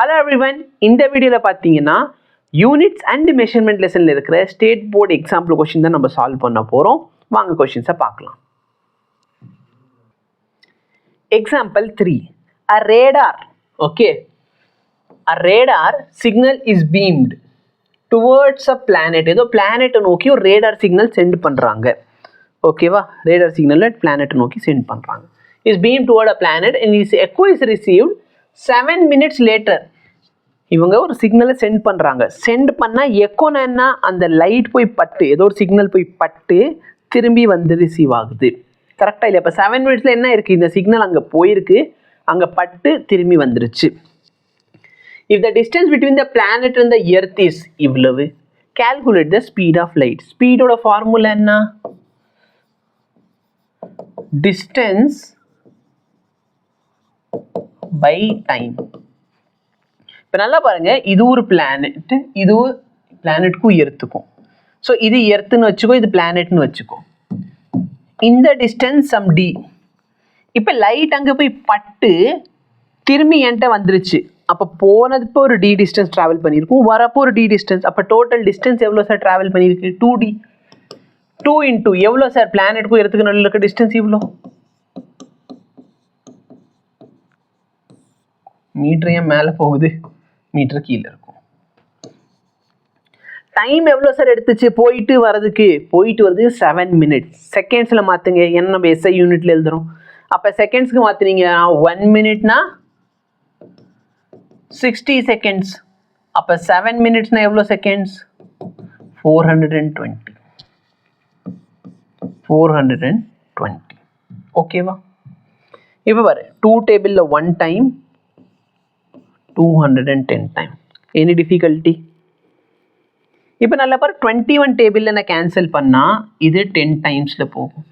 Hello everyone, இந்த வீடியோல பாத்தீங்கன்னா யூனிட்ஸ் அண்ட் மெஷர்மெண்ட் லெசன்ல இருக்கிற ஸ்டேட் போர்டு எக்ஸாம்பிள் கொஸ்டின் தான் நம்ம சால்வ் பண்ண போறோம். வாங்க கொஸ்டின்ஸை பார்க்கலாம். Example 3. A radar, okay, a radar signal is beamed towards a planet. ஏதோ பிளானெட் நோக்கி ஒரு ரேடார் சிக்னல் சென்ட் பண்றாங்க. ஓகேவா, ரேடார் சிக்னல் பிளானெட் நோக்கி சென்ட் பண்றாங்க. is beamed toward a planet and its echo is received 7 minutes later. இவங்க ஒரு சிக்னலை சென்ட் பண்ணுறாங்க. சென்ட் பண்ணால் எக்கோனா என்ன, அந்த லைட் போய் பட்டு ஏதோ ஒரு சிக்னல் போய் பட்டு திரும்பி வந்து ரிசீவ் ஆகுது. கரெக்டாக இல்லை? இப்போ 7 மினிட்ஸில் என்ன இருக்குது, இந்த சிக்னல் அங்கே போயிருக்கு, அங்கே பட்டு திரும்பி வந்துருச்சு. If the distance between the planet and the earth is இவ்வளவு, calculate the speed of light. ஸ்பீடோட ஃபார்முலா என்ன? Distance by time. இப்போ நல்லா பாருங்க, இது ஒரு பிளானெட், இது பிளானெட்டுக்கும் எர்த்துக்கும். ஸோ இது எர்த்துன்னு வச்சுக்கோ, இது பிளானெட்னு வச்சுக்கோ. இந்த டிஸ்டன்ஸ் சம் டி. இப்போ லைட் அங்கே போய் பட்டு திரும்பி என்கிட்ட வந்துருச்சு. அப்போ போனதுப்போ ஒரு டி டிஸ்டன்ஸ் ட்ராவல் பண்ணியிருக்கும், வரப்போ ஒரு டி டிஸ்டன்ஸ். அப்போ டோட்டல் டிஸ்டன்ஸ் எவ்வளோ சார் ட்ராவல் பண்ணியிருக்கு? 2D. 2 இன்ட்டு எவ்வளோ சார்? பிளானெட்டுக்கும் எர்த்துக்கு நடுவில் இருக்க டிஸ்டன்ஸ் இவ்வளோ. மீட்டர் ஏன் மேலே போகுது, மீட்டர் கீழே இருக்கும். டைம் எவ்வளோ சார் எடுத்துச்சு போயிட்டு வரதுக்கு? போயிட்டு வரதுக்கு 7 மினிட்ஸ். செகண்ட்ஸில் மாற்றுங்க, ஏன்னா நம்ம எஸ்ஐ யூனிட்ல எழுதுறோம். அப்போ செகண்ட்ஸ்க்கு மாற்றினீங்க, 1 மினிட்னா 60 செகண்ட்ஸ். அப்போ 7 மினிட்ஸ்னா எவ்வளோ செகண்ட்ஸ்? 420. ஓகேவா? இப்போ பாரு, 2 டேபிளில் 1 டைம், 210 டைம். Any difficulty? இப்போ நல்லா பாரு, 21 டேபிளில் நான் கேன்சல் பண்ணால் இது 10 டைம்ஸில் போகும்.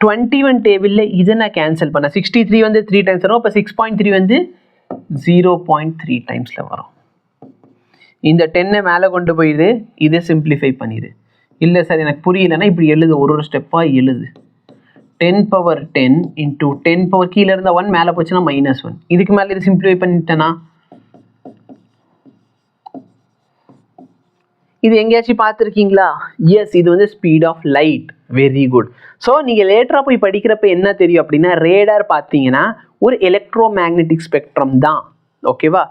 21 டேபிளில் இதை நான் கேன்சல் பண்ணேன், 63 வந்து 3 டைம்ஸ் வரும். அப்போ 6.3 வந்து 0.3 டைம்ஸில் வரும். இந்த 10 மேலே கொண்டு போயிடு, இதை சிம்பிளிஃபை பண்ணிடு. இல்லை சார் எனக்கு புரியலைன்னா இப்படி எழுது, ஒரு ஸ்டெப்பாக எழுது. 10 பவர் 10 இன்ட்டு 10 பவர் கீழே இருந்தால் 1, மேலே போச்சுன்னா -1. இதுக்கு மேலே இது சிம்பிளிஃபை பண்ணிட்டேன்னா இது எங்கேயாச்சும் பார்த்துருக்கீங்களா? எஸ், இது வந்து speed of light. Very good. So நீங்கள் லேட்டராக போய் படிக்கிறப்ப என்ன தெரியும் அப்படின்னா, ரேடார் பார்த்தீங்கன்னா ஒரு எலக்ட்ரோ மேக்னெட்டிக் ஸ்பெக்ட்ரம் தான். ஓகேவா?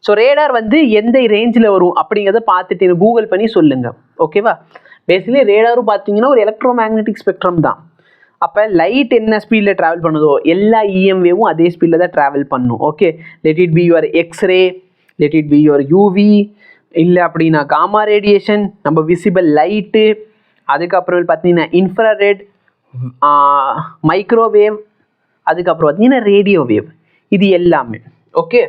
ஸோ ரேடார் வந்து எந்த ரேஞ்சில் வரும் அப்படிங்கிறத பார்த்துட்டு கூகுள் பண்ணி சொல்லுங்கள். ஓகேவா? பேசிக்கலி ரேடாரும் பார்த்தீங்கன்னா ஒரு எலக்ட்ரோ மேக்னெட்டிக் ஸ்பெக்ட்ரம் தான். அப்போ லைட் என்ன ஸ்பீடில் ட்ராவல் பண்ணுதோ எல்லா இஎம்வேவும் அதே ஸ்பீடில் தான் ட்ராவல் பண்ணும். Okay, let it be your X-ray, let it be your UV, இல்லை அப்படின்னா காமா ரேடியேஷன், நம்ம விசிபிள் லைட்டு, அதுக்கப்புறம் பார்த்தீங்கன்னா இன்ஃப்ராரெட், மைக்ரோவேவ், அதுக்கப்புறம் பார்த்தீங்கன்னா ரேடியோ வேவ். இது எல்லாமே okay.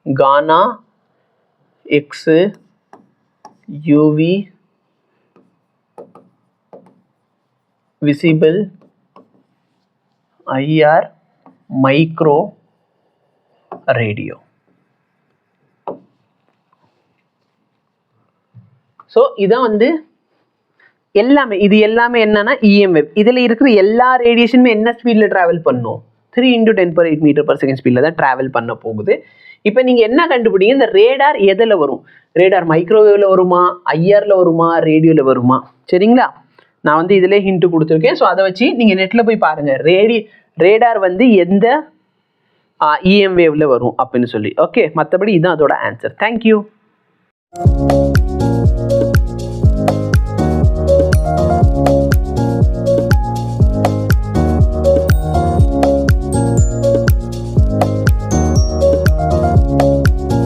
Gamma, X, UV, visible, IR, micro, radio. So இதான் வந்து எல்லாமே. இது எல்லாமே என்னன்னா இஎம்எஃப். இதில் இருக்கிற எல்லா ரேடியேஷனுமே என்ன ஸ்பீடில் ட்ராவல் பண்ணும்? 3 × 10⁻⁸ மீட்டர்/செகண்ட் ஸ்பீடில் தான் ட்ராவல் பண்ண போகுது. இப்போ நீங்கள் என்ன கண்டுபிடிங்க, இந்த ரேடார் எதில் வரும்? ரேடார் மைக்ரோவேவில் வருமா, ஐஆரில் வருமா, ரேடியோவில் வருமா? சரிங்களா? நான் வந்து இதிலே ஹிண்ட் கொடுத்துருக்கேன். ஸோ அதை வச்சு நீங்கள் நெட்டில் போய் பாருங்கள், ரேடார் வந்து எந்த இஎம் வேவ்ல வரும் அப்படின்னு சொல்லி. ஓகே, மற்றபடி இதுதான் அதோட ஆன்சர். தேங்க்யூ.